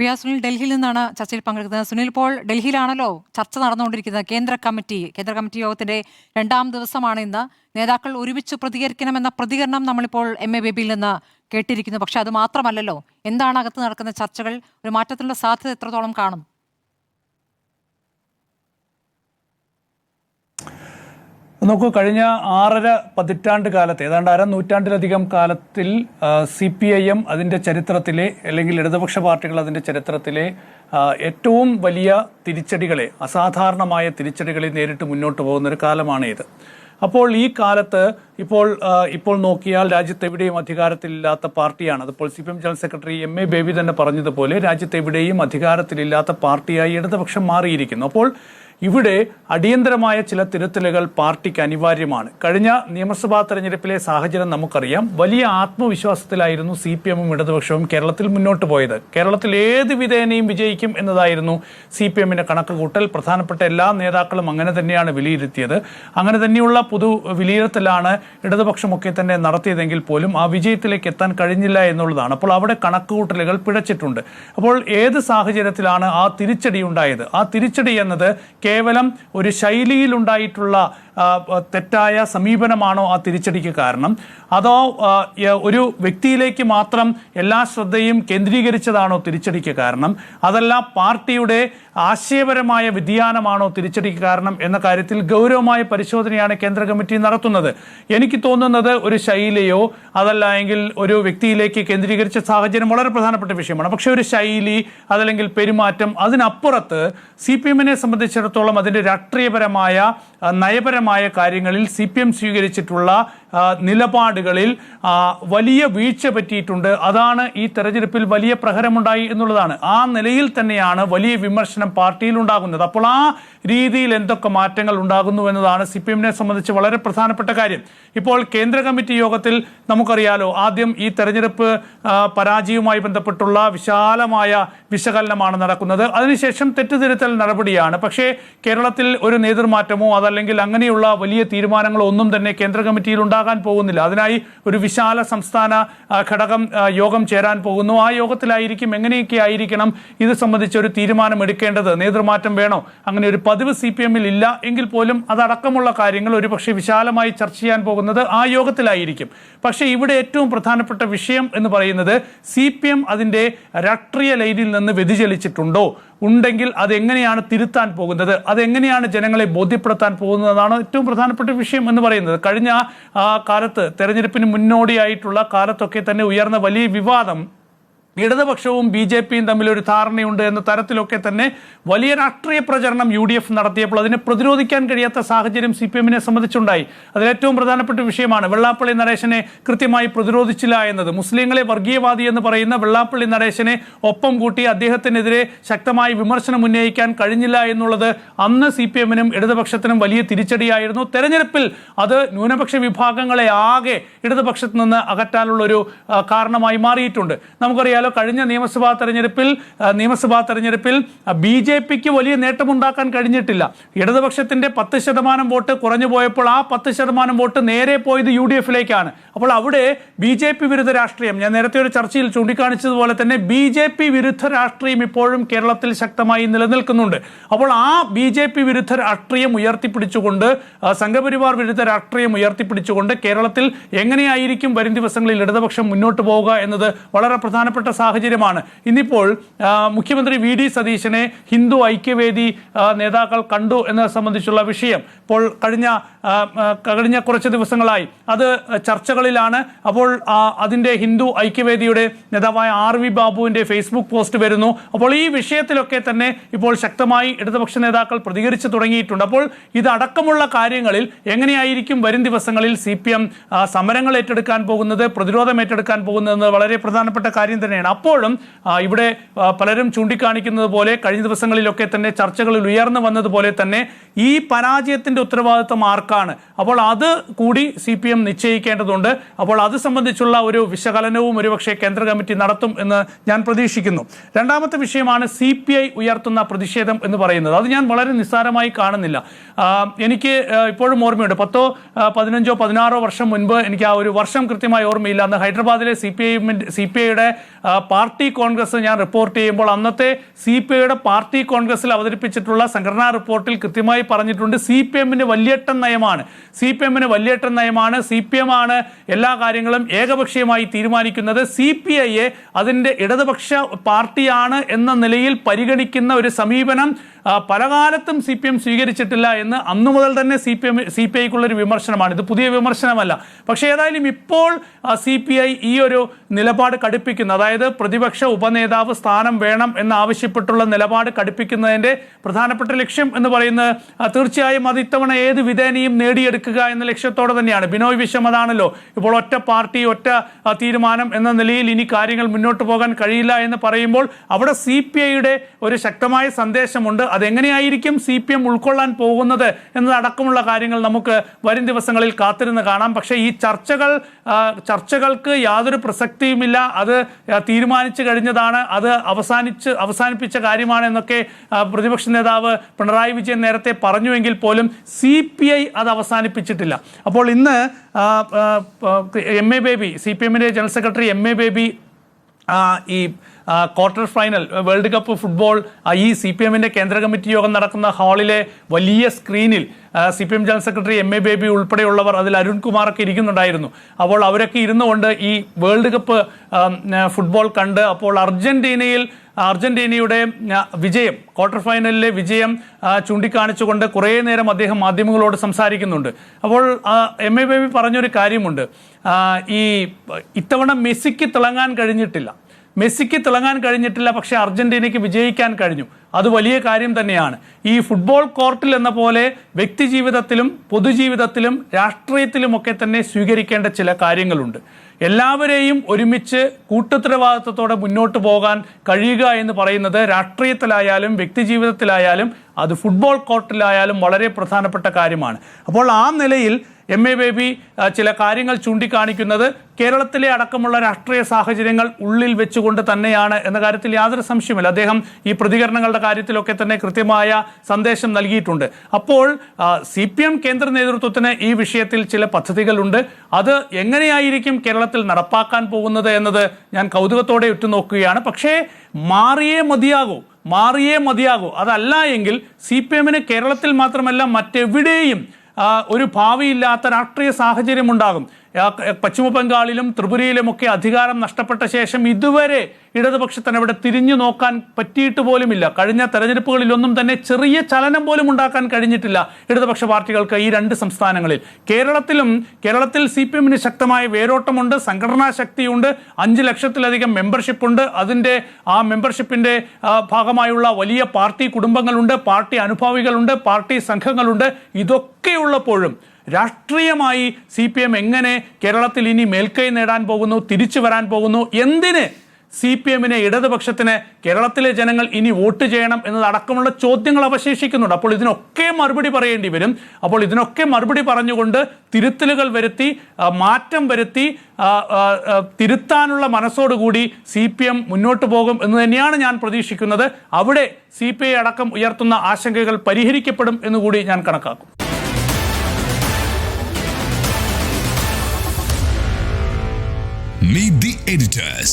P R Sunil ഡൽഹിയിൽ നിന്നാണ് ചർച്ചയിൽ പങ്കെടുക്കുന്നത്. സുനിൽ, ഇപ്പോൾ ഡൽഹിയിലാണല്ലോ ചർച്ച നടന്നുകൊണ്ടിരിക്കുന്നത്. കേന്ദ്ര കമ്മിറ്റി യോഗത്തിന്റെ 2ാം ദിവസമാണ് ഇന്ന്. നേതാക്കൾ ഒരുമിച്ച് പ്രതികരിക്കണമെന്ന പ്രതികരണം നമ്മളിപ്പോൾ എം.എ. ബേബിയിൽ നിന്ന് കേട്ടിരിക്കുന്നു. പക്ഷെ അത് മാത്രമല്ലല്ലോ, എന്താണ് അകത്ത് നടക്കുന്ന ചർച്ചകൾ? ഒരു മാറ്റത്തിനുള്ള സാധ്യത എത്രത്തോളം കാണും? നോക്കൂ, കഴിഞ്ഞ 6.5 പതിറ്റാണ്ട് കാലത്ത്, ഏതാണ്ട് അരനൂറ്റാണ്ടിലധികം കാലത്തിൽ CPIM അതിൻ്റെ ചരിത്രത്തിലെ, അല്ലെങ്കിൽ ഇടതുപക്ഷ പാർട്ടികൾ അതിൻ്റെ ചരിത്രത്തിലെ ഏറ്റവും വലിയ തിരിച്ചടികളെ, അസാധാരണമായ തിരിച്ചടികളെ നേരിട്ട് മുന്നോട്ട് പോകുന്നൊരു കാലമാണ് ഇത്. അപ്പോൾ ഈ കാലത്ത് ഇപ്പോൾ നോക്കിയാൽ രാജ്യത്തെവിടെയും അധികാരത്തിലില്ലാത്ത പാർട്ടിയാണ്. അതിപ്പോൾ CPM general secretary M.A. Baby തന്നെ പറഞ്ഞതുപോലെ രാജ്യത്തെവിടെയും അധികാരത്തിലില്ലാത്ത പാർട്ടിയായി ഇടതുപക്ഷം മാറിയിരിക്കുന്നു. അപ്പോൾ ഇവിടെ അടിയന്തരമായ ചില തിരുത്തലുകൾ പാർട്ടിക്ക് അനിവാര്യമാണ്. കഴിഞ്ഞ നിയമസഭാ തെരഞ്ഞെടുപ്പിലെ സാഹചര്യം നമുക്കറിയാം. വലിയ ആത്മവിശ്വാസത്തിലായിരുന്നു CPM-ഉം ഇടതുപക്ഷവും കേരളത്തിൽ മുന്നോട്ട് പോയത്. കേരളത്തിൽ ഏത് വിധേനയും വിജയിക്കും എന്നതായിരുന്നു CPM-ന്റെ കണക്കുകൂട്ടൽ. പ്രധാനപ്പെട്ട എല്ലാ നേതാക്കളും അങ്ങനെ തന്നെയാണ് വിലയിരുത്തിയത്. അങ്ങനെ തന്നെയുള്ള പൊതു വിലയിരുത്തലാണ് ഇടതുപക്ഷമൊക്കെ തന്നെ നടത്തിയതെങ്കിൽ പോലും ആ വിജയത്തിലേക്ക് എത്താൻ കഴിഞ്ഞില്ല എന്നുള്ളതാണ്. അപ്പോൾ അവിടെ കണക്കുകൂട്ടലുകൾ പിഴച്ചിട്ടുണ്ട്. അപ്പോൾ ഏത് സാഹചര്യത്തിലാണ് ആ തിരിച്ചടി ഉണ്ടായത്? ആ തിരിച്ചടി എന്നത് കേവലം ഒരു ശൈലിയിലുണ്ടായിട്ടുള്ള തെറ്റായ സമീപനമാണോ ആ തിരിച്ചടിക്ക് കാരണം? അതോ ഒരു വ്യക്തിയിലേക്ക് മാത്രം എല്ലാ ശ്രദ്ധയും കേന്ദ്രീകരിച്ചതാണോ തിരിച്ചടിക്ക് കാരണം? അതല്ല പാർട്ടിയുടെ ആശയപരമായ വ്യതിയാനമാണോ തിരിച്ചടിക്ക് കാരണം എന്ന കാര്യത്തിൽ ഗൗരവമായ പരിശോധനയാണ് കേന്ദ്ര കമ്മിറ്റി നടത്തുന്നത്. എനിക്ക് തോന്നുന്നത് ഒരു ശൈലിയോ അതല്ല എങ്കിൽ ഒരു വ്യക്തിയിലേക്ക് കേന്ദ്രീകരിച്ച സാഹചര്യം വളരെ പ്രധാനപ്പെട്ട വിഷയമാണ്. പക്ഷെ ഒരു ശൈലി, അതല്ലെങ്കിൽ പെരുമാറ്റം, അതിനപ്പുറത്ത് CPM-നെ സംബന്ധിച്ചിടത്തോളം അതിൻ്റെ രാഷ്ട്രീയപരമായ നയപരമായ കാര്യങ്ങളിൽ CPM സ്വീകരിച്ചിട്ടുള്ള നിലപാടുകളിൽ വലിയ വീഴ്ച പറ്റിയിട്ടുണ്ട്. അതാണ് ഈ തെരഞ്ഞെടുപ്പിൽ വലിയ പ്രഹരമുണ്ടായി എന്നുള്ളതാണ്. ആ നിലയിൽ തന്നെയാണ് വലിയ വിമർശനം പാർട്ടിയിൽ ഉണ്ടാകുന്നത്. അപ്പോൾ ആ രീതിയിൽ എന്തൊക്കെ മാറ്റങ്ങൾ ഉണ്ടാകുന്നു എന്നതാണ് CPM-നെ സംബന്ധിച്ച് വളരെ പ്രധാനപ്പെട്ട കാര്യം. ഇപ്പോൾ കേന്ദ്ര കമ്മിറ്റി യോഗത്തിൽ നമുക്കറിയാലോ, ആദ്യം ഈ തെരഞ്ഞെടുപ്പ് പരാജയവുമായി ബന്ധപ്പെട്ടുള്ള വിശാലമായ വിശകലനമാണ് നടക്കുന്നത്. അതിനുശേഷം തെറ്റുതിരുത്തൽ നടപടിയാണ്. പക്ഷേ കേരളത്തിൽ ഒരു നേതൃമാറ്റമോ അതല്ലെങ്കിൽ അങ്ങനെയുള്ള വലിയ തീരുമാനങ്ങളോ ഒന്നും തന്നെ കേന്ദ്ര കമ്മിറ്റിയിൽ ഉണ്ടാകാൻ പോകുന്നില്ല. അതിനായി ഒരു വിശാല സംസ്ഥാന ഘടകം യോഗം ചേരാൻ പോകുന്നു. ആ യോഗത്തിലായിരിക്കും എങ്ങനെയൊക്കെ ആയിരിക്കണം ഇത് സംബന്ധിച്ച് ഒരു തീരുമാനം എടുക്കേണ്ടത്. നേതൃമാറ്റം വേണോ? അങ്ങനെ ഒരു പതിവ് CPM-ൽ ഇല്ല എങ്കിൽ പോലും അതടക്കമുള്ള കാര്യങ്ങൾ ഒരുപക്ഷെ വിശാലമായി ചർച്ച ചെയ്യാൻ പോകുന്നത് ആ യോഗത്തിലായിരിക്കും. പക്ഷേ ഇവിടെ ഏറ്റവും പ്രധാനപ്പെട്ട വിഷയം എന്ന് പറയുന്നത് CPM അതിൻ്റെ രാഷ്ട്രീയ ലൈനിൽ നിന്ന് വ്യതിചലിച്ചിട്ടുണ്ടോ? ഉണ്ടെങ്കിൽ അതെങ്ങനെയാണ് തിരുത്താൻ പോകുന്നത്? അതെങ്ങനെയാണ് ജനങ്ങളെ ബോധ്യപ്പെടുത്താൻ പോകുന്നതാണ് ഏറ്റവും പ്രധാനപ്പെട്ട വിഷയം എന്ന് പറയുന്നത്. കഴിഞ്ഞ കാലത്ത്, തെരഞ്ഞെടുപ്പിന് മുന്നോടിയായിട്ടുള്ള കാലത്തൊക്കെ തന്നെ ഉയർന്ന വലിയ വിവാദം ഇടതുപക്ഷവും BJP-യും തമ്മിലൊരു ധാരണയുണ്ട് എന്ന തരത്തിലൊക്കെ തന്നെ വലിയ രാഷ്ട്രീയ പ്രചരണം UDF നടത്തിയപ്പോൾ അതിനെ പ്രതിരോധിക്കാൻ കഴിയാത്ത സാഹചര്യം CPM-നെ സംബന്ധിച്ചുണ്ടായി. അതിലേറ്റവും പ്രധാനപ്പെട്ട വിഷയമാണ് വെള്ളാപ്പള്ളി നടേശനെ കൃത്യമായി പ്രതിരോധിച്ചില്ല എന്നത്. മുസ്ലിങ്ങളെ വർഗീയവാദി എന്ന് പറയുന്ന വെള്ളാപ്പള്ളി നടേശനെ ഒപ്പം കൂട്ടി അദ്ദേഹത്തിനെതിരെ ശക്തമായി വിമർശനം ഉന്നയിക്കാൻ കഴിഞ്ഞില്ല എന്നുള്ളത് അന്ന് CPM-നും ഇടതുപക്ഷത്തിനും വലിയ തിരിച്ചടിയായിരുന്നു. തെരഞ്ഞെടുപ്പിൽ അത് ന്യൂനപക്ഷ വിഭാഗങ്ങളെ ആകെ ഇടതുപക്ഷത്ത് നിന്ന് അകറ്റാനുള്ളൊരു കാരണമായി മാറിയിട്ടുണ്ട്. നമുക്കറിയാം, കഴിഞ്ഞ നിയമസഭാ തെരഞ്ഞെടുപ്പിൽ BJP-ക്ക് വലിയ നേട്ടമുണ്ടാക്കാൻ കഴിഞ്ഞിട്ടില്ല. ഇടതുപക്ഷത്തിന്റെ 10% വോട്ട് കുറഞ്ഞു പോയപ്പോൾ ആ 10% വോട്ട് നേരെ പോയത് UDF-ലേക്കാണ്. അപ്പോൾ അവിടെ BJP വിരുദ്ധ രാഷ്ട്രീയം, ഞാൻ നേരത്തെ ഒരു ചർച്ചയിൽ ചൂണ്ടിക്കാണിച്ചതുപോലെ തന്നെ BJP വിരുദ്ധ രാഷ്ട്രീയം ഇപ്പോഴും കേരളത്തിൽ ശക്തമായി നിലനിൽക്കുന്നുണ്ട്. അപ്പോൾ ആ BJP വിരുദ്ധ രാഷ്ട്രീയം ഉയർത്തിപ്പിടിച്ചുകൊണ്ട്, സംഘപരിവാർ വിരുദ്ധ രാഷ്ട്രീയം ഉയർത്തിപ്പിടിച്ചുകൊണ്ട് കേരളത്തിൽ എങ്ങനെയായിരിക്കും വരും ദിവസങ്ങളിൽ ഇടതുപക്ഷം മുന്നോട്ട് പോവുക എന്നത് വളരെ പ്രധാനപ്പെട്ട സാഹചര്യമാണ്. ഇന്നിപ്പോൾ മുഖ്യമന്ത്രി VD സതീശനെ ഹിന്ദു ഐക്യവേദി നേതാക്കൾ കണ്ടു എന്നത് സംബന്ധിച്ചുള്ള വിഷയം ഇപ്പോൾ കഴിഞ്ഞ കുറച്ച് ദിവസങ്ങളായി അത് ചർച്ചകളിലാണ്. അപ്പോൾ അതിൻ്റെ ഹിന്ദു ഐക്യവേദിയുടെ നേതാവായ RV ബാബുവിൻ്റെ ഫേസ്ബുക്ക് പോസ്റ്റ് വരുന്നു. അപ്പോൾ ഈ വിഷയത്തിലൊക്കെ തന്നെ ഇപ്പോൾ ശക്തമായി ഇടതുപക്ഷ നേതാക്കൾ പ്രതികരിച്ചു തുടങ്ങിയിട്ടുണ്ട്. അപ്പോൾ ഇതടക്കമുള്ള കാര്യങ്ങളിൽ എങ്ങനെയായിരിക്കും വരും ദിവസങ്ങളിൽ CPM സമരങ്ങൾ ഏറ്റെടുക്കാൻ പോകുന്നത്, പ്രതിരോധം ഏറ്റെടുക്കാൻ പോകുന്നത് വളരെ പ്രധാനപ്പെട്ട കാര്യം തന്നെയാണ്. അപ്പോഴും ഇവിടെ പലരും ചൂണ്ടിക്കാണിക്കുന്നത് പോലെ കഴിഞ്ഞ ദിവസങ്ങളിലൊക്കെ തന്നെ ചർച്ചകളിൽ ഉയർന്നു വന്നതുപോലെ തന്നെ ഈ പരാജയത്തിന്റെ ഉത്തരവാദിത്വം ആർക്കാണ്? അപ്പോൾ അത് കൂടി CPM നിശ്ചയിക്കേണ്ടതുണ്ട്. അപ്പോൾ അത് സംബന്ധിച്ചുള്ള ഒരു വിശകലനവും ഒരുപക്ഷെ കേന്ദ്ര കമ്മിറ്റി നടത്തും എന്ന് ഞാൻ പ്രതീക്ഷിക്കുന്നു. രണ്ടാമത്തെ വിഷയമാണ് CPI ഉയർത്തുന്ന പ്രതിഷേധം എന്ന് പറയുന്നത്. അത് ഞാൻ വളരെ നിസ്സാരമായി കാണുന്നില്ല. എനിക്ക് ഇപ്പോഴും ഓർമ്മയുണ്ട്, 10, 15, 16 വർഷം മുൻപ്, എനിക്ക് ആ ഒരു വർഷം കൃത്യമായി ഓർമ്മയില്ല, അന്ന് ഹൈദരാബാദിലെ CPIയുടെ പാർട്ടി കോൺഗ്രസ് ഞാൻ റിപ്പോർട്ട് ചെയ്യുമ്പോൾ അന്നത്തെ CPIയുടെ പാർട്ടി കോൺഗ്രസിൽ അവതരിപ്പിച്ചിട്ടുള്ള സംഘടനാ റിപ്പോർട്ടിൽ കൃത്യമായി പറഞ്ഞിട്ടുണ്ട് CPMന് വലിയേട്ടൻ നയമാണ്. CPM ആണ് എല്ലാ കാര്യങ്ങളും ഏകപക്ഷീയമായി തീരുമാനിക്കുന്നത്. CPIയെ അതിൻ്റെ ഇടതുപക്ഷ പാർട്ടിയാണ് എന്ന നിലയിൽ പരിഗണിക്കുന്ന ഒരു സമീപനം പല കാലത്തും CPM സ്വീകരിച്ചിട്ടില്ല എന്ന് അന്നു മുതൽ തന്നെ CPIക്കുള്ളൊരു വിമർശനമാണ്. ഇത് പുതിയ വിമർശനമല്ല. പക്ഷേ ഏതായാലും ഇപ്പോൾ CPI ഈ ഒരു നിലപാട് കടുപ്പിക്കുന്നു. അതായത് പ്രതിപക്ഷ ഉപനേതാവ് സ്ഥാനം വേണം എന്നാവശ്യപ്പെട്ടുള്ള നിലപാട് കടുപ്പിക്കുന്നതിൻ്റെ പ്രധാനപ്പെട്ട ലക്ഷ്യം എന്ന് പറയുന്നത് തീർച്ചയായും അത് ഇത്തവണ ഏത് വിധേനയും നേടിയെടുക്കുക എന്ന ലക്ഷ്യത്തോടെ തന്നെയാണ്. ബിനോയ് വിശ്വം അതാണല്ലോ ഇപ്പോൾ ഒറ്റ പാർട്ടി ഒറ്റ തീരുമാനം എന്ന നിലയിൽ ഇനി കാര്യങ്ങൾ മുന്നോട്ട് പോകാൻ കഴിയില്ല എന്ന് പറയുമ്പോൾ അവിടെ CPIയുടെ ഒരു ശക്തമായ സന്ദേശമുണ്ട്. അതെങ്ങനെയായിരിക്കും CPM ഉൾക്കൊള്ളാൻ പോകുന്നത് എന്നതടക്കമുള്ള കാര്യങ്ങൾ നമുക്ക് വരും ദിവസങ്ങളിൽ കാത്തിരുന്ന് കാണാം. പക്ഷേ ഈ ചർച്ചകൾക്ക് യാതൊരു പ്രസക്തിയുമില്ല. അത് തീരുമാനിച്ചു കഴിഞ്ഞതാണ്, അത് അവസാനിപ്പിച്ച കാര്യമാണ് എന്നൊക്കെ പ്രതിപക്ഷ നേതാവ് പിണറായി വിജയൻ നേരത്തെ പറഞ്ഞുവെങ്കിൽ പോലും CPI അത് അവസാനിപ്പിച്ചിട്ടില്ല. അപ്പോൾ ഇന്ന് MA ബേബി, CPMന്റെ ജനറൽ സെക്രട്ടറി MA ബേബി ഈ quarter final world cup football ഈ CPMന്റെ കേന്ദ്ര കമ്മിറ്റി യോഗം നടക്കുന്ന ഹാളിലെ വലിയ സ്ക്രീനിൽ CPM general secretary MA baby ഉൾപ്പെടെയുള്ളവർ, അതിൽ അരുൺകുമാറൊക്കെ ഇരിക്കുന്നുണ്ടായിരുന്നു. അപ്പോൾ അവരൊക്കെ ഇരുന്നുകൊണ്ട് ഈ വേൾഡ് കപ്പ് ഫുട്ബോൾ കണ്ട് അപ്പോൾ അർജന്റീനയുടെ വിജയം, ക്വാർട്ടർ ഫൈനലിലെ വിജയം ചൂണ്ടിക്കാണിച്ചുകൊണ്ട് കുറേ നേരം അദ്ദേഹം മാധ്യമങ്ങളോട് സംസാരിക്കുന്നുണ്ട്. അപ്പോൾ MA ബേബി പറഞ്ഞൊരു കാര്യമുണ്ട്, ഈ ഇത്തവണ മെസ്സിക്ക് തിളങ്ങാൻ കഴിഞ്ഞിട്ടില്ല, പക്ഷേ അർജന്റീനയ്ക്ക് വിജയിക്കാൻ കഴിഞ്ഞു. അത് വലിയ കാര്യം തന്നെയാണ്. ഈ ഫുട്ബോൾ കോർട്ടിൽ എന്ന പോലെ വ്യക്തിജീവിതത്തിലും പൊതുജീവിതത്തിലും രാഷ്ട്രീയത്തിലുമൊക്കെ തന്നെ സ്വീകരിക്കേണ്ട ചില കാര്യങ്ങളുണ്ട്. എല്ലാവരെയും ഒരുമിച്ച് കൂട്ടുത്തരവാദിത്വത്തോടെ മുന്നോട്ട് പോകാൻ കഴിയുക എന്ന് പറയുന്നത് രാഷ്ട്രീയത്തിലായാലും വ്യക്തിജീവിതത്തിലായാലും അത് ഫുട്ബോൾ കോർട്ടിലായാലും വളരെ പ്രധാനപ്പെട്ട കാര്യമാണ്. അപ്പോൾ ആ നിലയിൽ MA ബേബി ചില കാര്യങ്ങൾ ചൂണ്ടിക്കാണിക്കുന്നത് കേരളത്തിലെ അടക്കമുള്ള രാഷ്ട്രീയ സാഹചര്യങ്ങൾ ഉള്ളിൽ വെച്ചുകൊണ്ട് തന്നെയാണ് എന്ന കാര്യത്തിൽ യാതൊരു സംശയമില്ല. അദ്ദേഹം ഈ പ്രതികരണങ്ങളുടെ കാര്യത്തിലൊക്കെ തന്നെ കൃത്യമായ സന്ദേശം നൽകിയിട്ടുണ്ട്. അപ്പോൾ CPM കേന്ദ്ര നേതൃത്വത്തിന് ഈ വിഷയത്തിൽ ചില പദ്ധതികളുണ്ട്. അത് എങ്ങനെയായിരിക്കും കേരളത്തിൽ നടപ്പാക്കാൻ പോകുന്നത് എന്നത് ഞാൻ കൗതുകത്തോടെ ഉറ്റുനോക്കുകയാണ്. പക്ഷേ മാറിയേ മതിയാകൂ. അതല്ല എങ്കിൽ CPMന് കേരളത്തിൽ മാത്രമല്ല മറ്റെവിടെയും ഒരു ഭാവിയില്ലാത്ത രാഷ്ട്രീയ സാഹചര്യം ഉണ്ടാകും. പശ്ചിമ ബംഗാളിലും ത്രിപുരയിലുമൊക്കെ അധികാരം നഷ്ടപ്പെട്ട ശേഷം ഇതുവരെ ഇടതുപക്ഷത്തിന് അവിടെ തിരിഞ്ഞു നോക്കാൻ പറ്റിയിട്ട് പോലുമില്ല. കഴിഞ്ഞ തെരഞ്ഞെടുപ്പുകളിലൊന്നും തന്നെ ചെറിയ ചലനം പോലും ഉണ്ടാക്കാൻ കഴിഞ്ഞിട്ടില്ല ഇടതുപക്ഷ പാർട്ടികൾക്ക് ഈ രണ്ട് സംസ്ഥാനങ്ങളിൽ. കേരളത്തിൽ CPMന് ശക്തമായ വേരോട്ടമുണ്ട്, സംഘടനാ ശക്തിയുണ്ട്, 5 ലക്ഷത്തിലധികം മെമ്പർഷിപ്പുണ്ട്. ആ മെമ്പർഷിപ്പിന്റെ ഭാഗമായുള്ള വലിയ പാർട്ടി കുടുംബങ്ങളുണ്ട്, പാർട്ടി അനുഭാവികളുണ്ട്, പാർട്ടി സംഘങ്ങളുണ്ട്. ഇതൊക്കെയുള്ളപ്പോഴും രാഷ്ട്രീയമായി CPM എങ്ങനെ കേരളത്തിൽ ഇനി മേൽക്കൈ നേടാൻ പോകുന്നു, തിരിച്ചു വരാൻ പോകുന്നു, എന്തിന് CPMനെ ഇടതുപക്ഷത്തിന് കേരളത്തിലെ ജനങ്ങൾ ഇനി വോട്ട് ചെയ്യണം എന്നതടക്കമുള്ള ചോദ്യങ്ങൾ അവശേഷിക്കുന്നുണ്ട്. അപ്പോൾ ഇതിനൊക്കെ മറുപടി പറയേണ്ടി വരും. അപ്പോൾ ഇതിനൊക്കെ മറുപടി പറഞ്ഞുകൊണ്ട് തിരുത്തലുകൾ വരുത്തി, മാറ്റം വരുത്തി, തിരുത്താനുള്ള മനസ്സോടുകൂടി CPM മുന്നോട്ട് പോകും എന്ന് തന്നെയാണ് ഞാൻ പ്രതീക്ഷിക്കുന്നത്. അവിടെ CPI അടക്കം ഉയർത്തുന്ന ആശങ്കകൾ പരിഹരിക്കപ്പെടും എന്നുകൂടി ഞാൻ കണക്കാക്കും. Meet the editors.